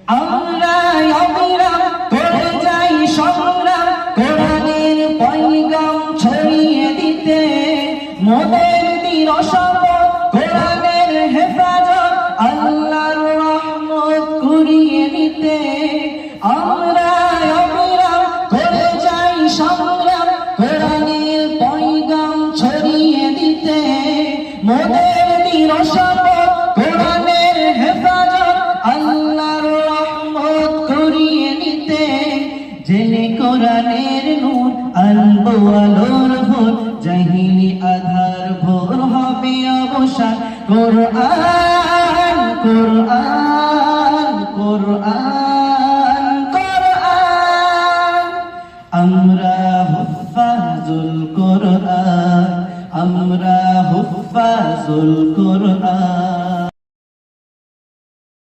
আমরা অবিরাম করে যাই সংগ্রাম কোরআনের পয়গাম ছড়িয়ে দিতে, মোদের দিন শপথ কোরআনের হেফাজত আল্লাহর রহমত কুড়িয়ে নিতে। আমরা অবিরাম করে যাই সংগ্রাম কোরআনের পয়গাম ছড়িয়ে দিতে, মোদের দিন শপথ কোরআনের হেফাজত আল্লাহর রহমত কুড়িয়ে নিতে। জেনে কোরআনের নূর আনবো আলোর ভোর, জাহিলি আধার ভোর হবে অবসান। কোরআন কোরআন